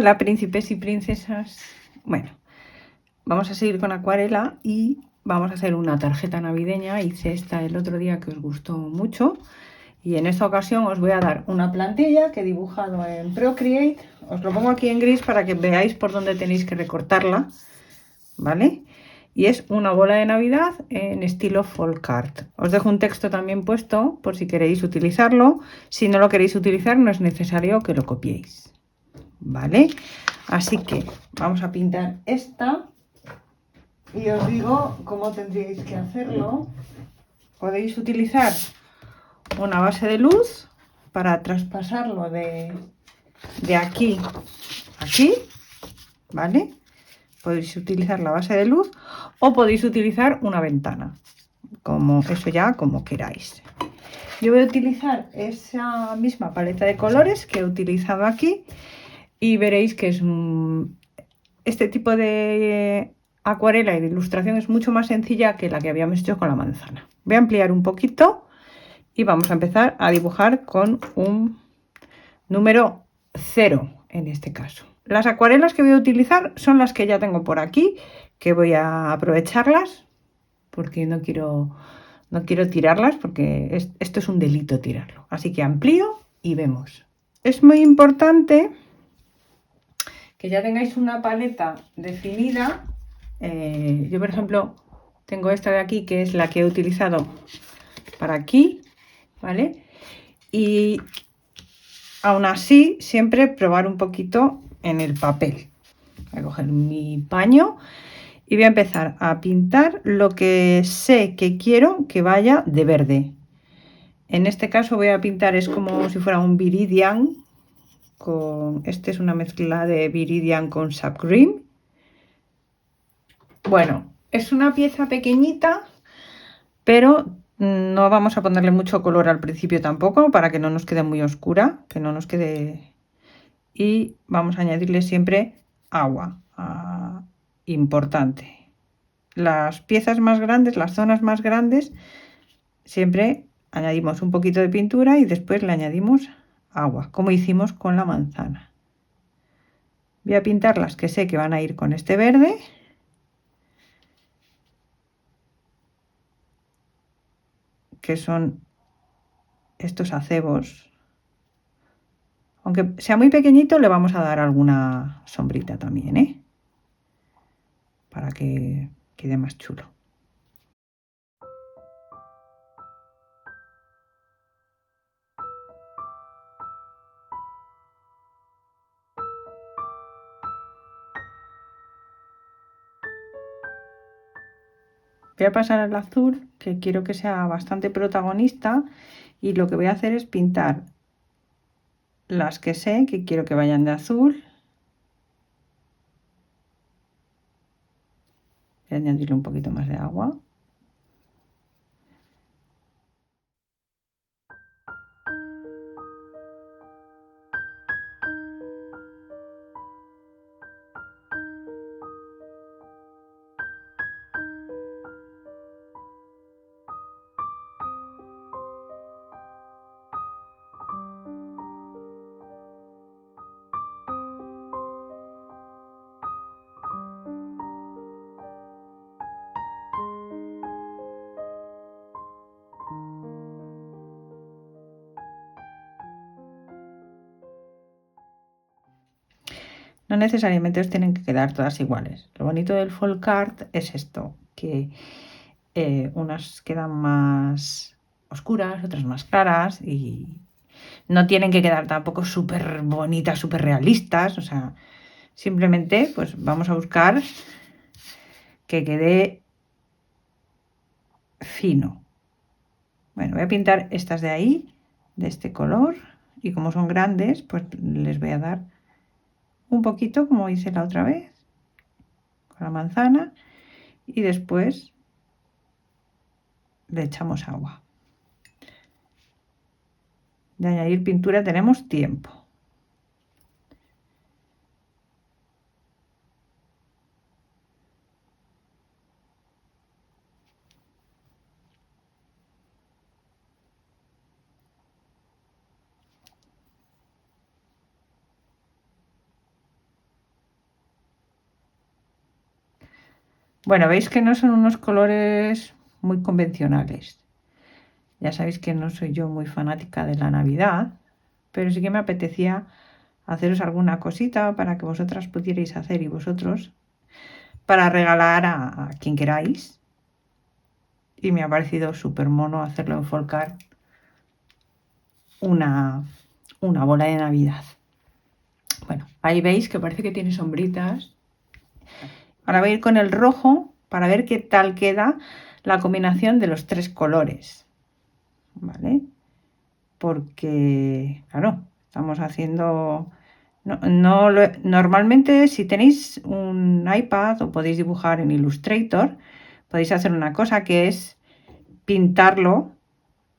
Hola, príncipes y princesas. Bueno, vamos a seguir con acuarela y vamos a hacer una tarjeta navideña. Hice esta el otro día que os gustó mucho. Y en esta ocasión os voy a dar una plantilla que he dibujado en Procreate. Os lo pongo aquí en gris para que veáis por dónde tenéis que recortarla, ¿vale? Y es una bola de Navidad en estilo folk art. Os dejo un texto también puesto por si queréis utilizarlo. Si no lo queréis utilizar, no es necesario que lo copiéis, ¿vale? Así que vamos a pintar esta y os digo cómo tendríais que hacerlo. Podéis utilizar una base de luz para traspasarlo de aquí a aquí, ¿vale? Podéis utilizar la base de luz o podéis utilizar una ventana, como eso ya como queráis. Yo voy a utilizar esa misma paleta de colores que he utilizado aquí y veréis que es este tipo de acuarela y de ilustración es mucho más sencilla que la que habíamos hecho con la manzana. Voy a ampliar un poquito y vamos a empezar a dibujar con un número 0 en este caso. Las acuarelas que voy a utilizar son las que ya tengo por aquí, que voy a aprovecharlas porque no quiero tirarlas, porque esto es un delito tirarlo. Así que amplío y vemos. Es muy importante que ya tengáis una paleta definida. Yo, por ejemplo, tengo esta de aquí, que es la que he utilizado para aquí, ¿vale? Y aún así, siempre probar un poquito en el papel. Voy a coger mi paño y voy a empezar a pintar lo que sé que quiero que vaya de verde. En este caso voy a pintar, es como si fuera un Viridian. Este es una mezcla de Viridian con Sap Green. Bueno, es una pieza pequeñita, pero no vamos a ponerle mucho color al principio tampoco, para que no nos quede muy oscura, que no nos quede... Y vamos a añadirle siempre agua, importante. Las piezas más grandes, las zonas más grandes, siempre añadimos un poquito de pintura y después le añadimos agua, como hicimos con la manzana. Voy a pintar las que sé que van a ir con este verde. Que son estos acebos. Aunque sea muy pequeñito, le vamos a dar alguna sombrita también, ¿eh? Para que quede más chulo. Voy a pasar al azul, que quiero que sea bastante protagonista, y lo que voy a hacer es pintar las que sé que quiero que vayan de azul. Voy a añadirle un poquito más de agua. No necesariamente os tienen que quedar todas iguales. Lo bonito del folk art es esto, que unas quedan más oscuras, otras más claras y no tienen que quedar tampoco súper bonitas, súper realistas. O sea, simplemente pues vamos a buscar que quede fino. Bueno, voy a pintar estas de ahí, de este color, y como son grandes, pues les voy a dar un poquito, como hice la otra vez, con la manzana, y después le echamos agua. De añadir pintura tenemos tiempo. Bueno, veis que no son unos colores muy convencionales. Ya sabéis que no soy yo muy fanática de la Navidad, pero sí que me apetecía haceros alguna cosita para que vosotras pudierais hacer y vosotros para regalar a quien queráis. Y me ha parecido súper mono hacerlo en Folcar una bola de Navidad. Bueno, ahí veis que parece que tiene sombritas. Ahora voy a ir con el rojo para ver qué tal queda la combinación de los tres colores. ¿Vale? Porque, claro, estamos haciendo... normalmente, si tenéis un iPad o podéis dibujar en Illustrator, podéis hacer una cosa que es pintarlo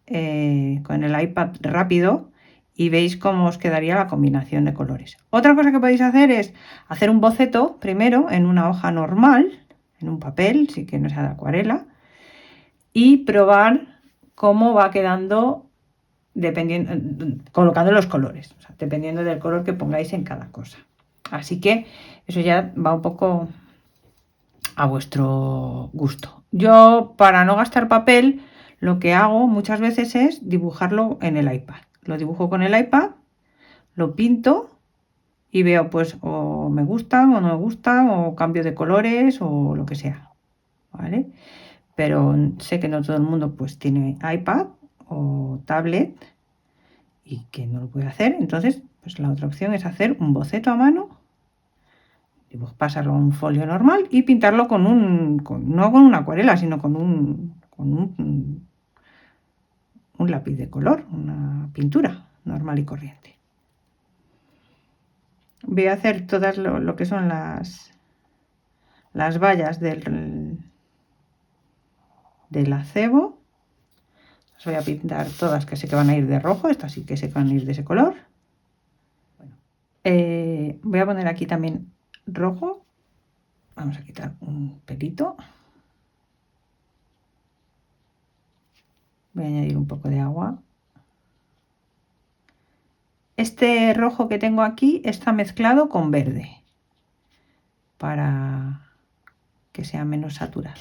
con el iPad rápido y veis cómo os quedaría la combinación de colores. Otra cosa que podéis hacer es hacer un boceto primero en una hoja normal, en un papel, sí que no sea de acuarela, y probar cómo va quedando dependiendo, colocando los colores, o sea, dependiendo del color que pongáis en cada cosa. Así que eso ya va un poco a vuestro gusto. Yo, para no gastar papel, lo que hago muchas veces es dibujarlo en el iPad. Lo dibujo con el iPad, lo pinto y veo pues o me gustan o no me gustan o cambio de colores o lo que sea, ¿vale? Pero sé que no todo el mundo pues tiene iPad o tablet y que no lo puede hacer. Entonces, pues la otra opción es hacer un boceto a mano, pasarlo a un folio normal y pintarlo con no con una acuarela, sino con un lápiz de color, una pintura normal y corriente. Voy a hacer todas lo que son las vallas del acebo. Las voy a pintar todas, que sé que van a ir de rojo, estas sí que sé que van a ir de ese color. Bueno, voy a poner aquí también rojo. Vamos a quitar un pelito. Voy a añadir un poco de agua. Este rojo que tengo aquí está mezclado con verde para que sea menos saturado.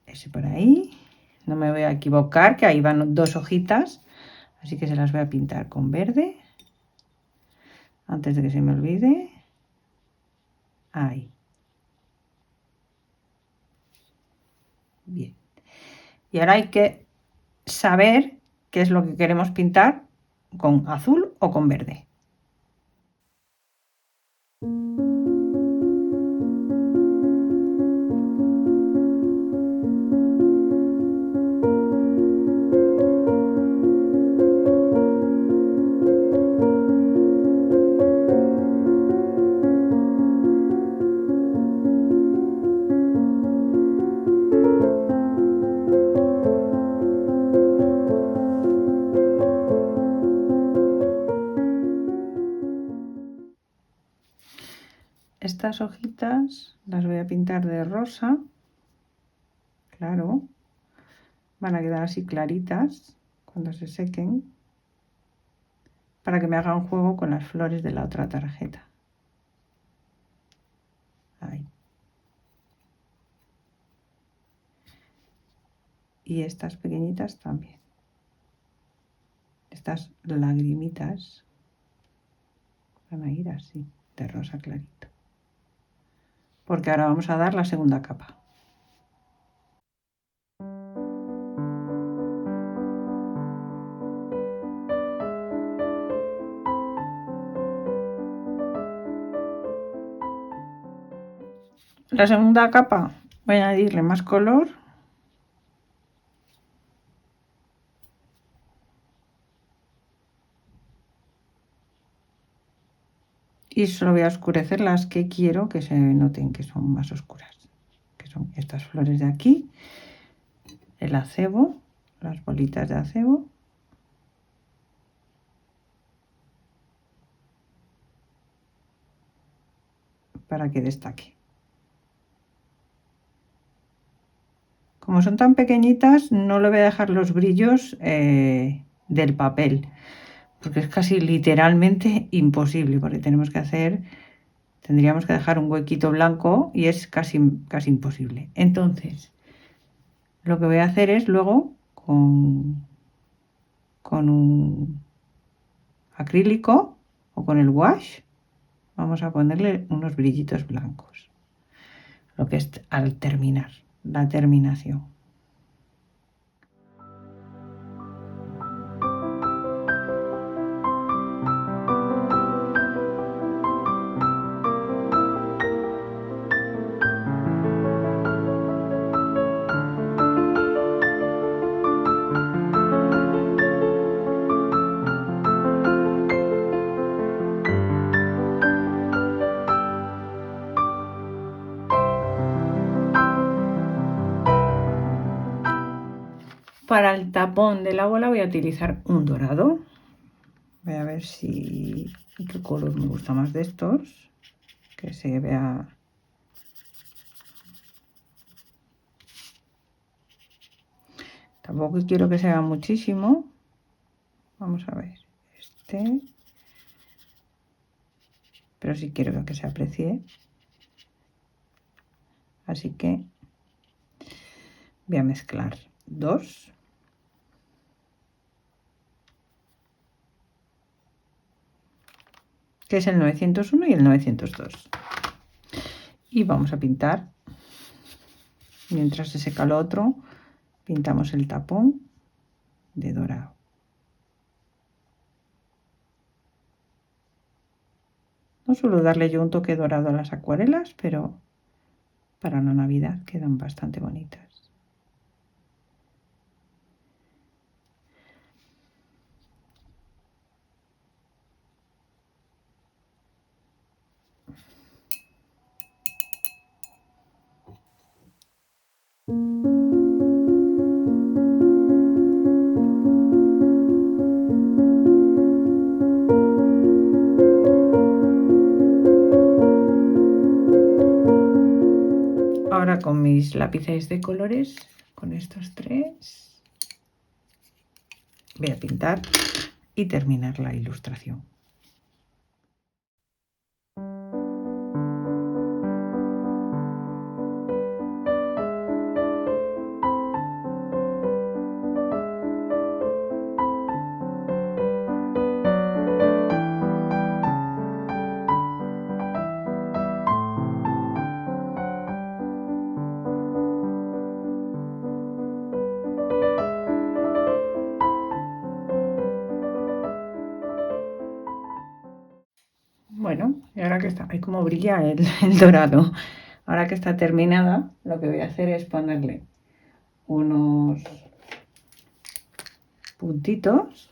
Ese por ahí. No me voy a equivocar, que ahí van dos hojitas, así que se las voy a pintar con verde antes de que se me olvide. Ahí. Bien. Y ahora hay que saber qué es lo que queremos pintar, con azul o con verde. Estas hojitas las voy a pintar de rosa, claro, van a quedar así claritas cuando se sequen, para que me haga un juego con las flores de la otra tarjeta. Ahí. Y estas pequeñitas también. Estas lagrimitas van a ir así, de rosa clarito. Porque ahora vamos a dar la segunda capa. La segunda capa voy a añadirle más color. Y solo voy a oscurecer las que quiero que se noten que son más oscuras, que son estas flores de aquí, el acebo, las bolitas de acebo, para que destaque. Como son tan pequeñitas, no le voy a dejar los brillos del papel, porque es casi literalmente imposible, porque tendremos tendríamos que dejar un huequito blanco y es casi imposible. Entonces, lo que voy a hacer es luego con un acrílico o con el wash, vamos a ponerle unos brillitos blancos, lo que es al terminar, la terminación. Para el tapón de la bola voy a utilizar un dorado. Voy a ver qué color me gusta más de estos, que se vea. Tampoco quiero que se vea muchísimo. Vamos a ver pero sí quiero que se aprecie, así que voy a mezclar dos. Que es el 901 y el 902. Y vamos a pintar. Mientras se seca lo otro, pintamos el tapón de dorado. No suelo darle yo un toque dorado a las acuarelas, pero para la Navidad quedan bastante bonitas. Ahora con mis lápices de colores, con estos tres, voy a pintar y terminar la ilustración. Bueno, y ahora que está, ay, cómo brilla el dorado. Ahora que está terminada, lo que voy a hacer es ponerle unos puntitos.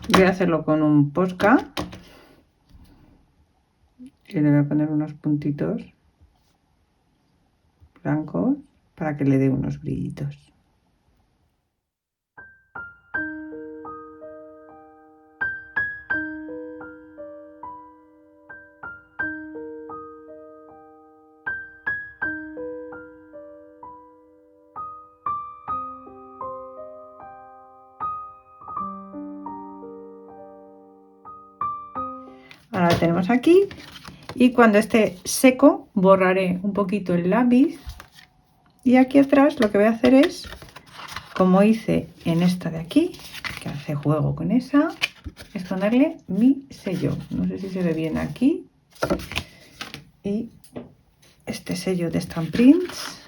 Voy a hacerlo con un Posca y le voy a poner unos puntitos blancos para que le dé unos brillitos. Ahora lo tenemos aquí y cuando esté seco borraré un poquito el lápiz y aquí atrás lo que voy a hacer es, como hice en esta de aquí, que hace juego con esa, es ponerle mi sello. No sé si se ve bien aquí. Y este sello de Stamprints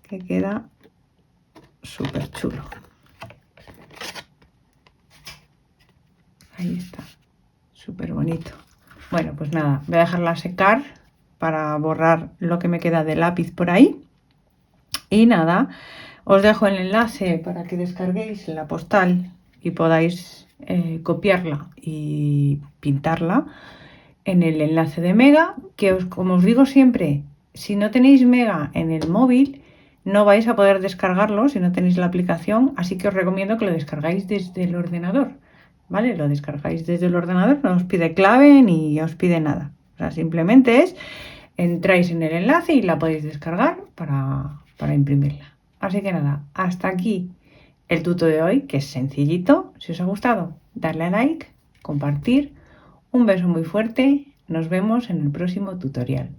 que queda súper chulo. Ahí está, súper bonito. Bueno, pues nada, voy a dejarla secar para borrar lo que me queda de lápiz por ahí. Y nada, os dejo el enlace para que descarguéis la postal y podáis copiarla y pintarla en el enlace de Mega, que como os digo siempre, si no tenéis Mega en el móvil, no vais a poder descargarlo si no tenéis la aplicación, así que os recomiendo que lo descargáis desde el ordenador, ¿vale? Lo descargáis desde el ordenador, no os pide clave ni os pide nada. O sea, simplemente entráis en el enlace y la podéis descargar para imprimirla. Así que nada, hasta aquí el tuto de hoy, que es sencillito. Si os ha gustado, darle a like, compartir. Un beso muy fuerte, nos vemos en el próximo tutorial.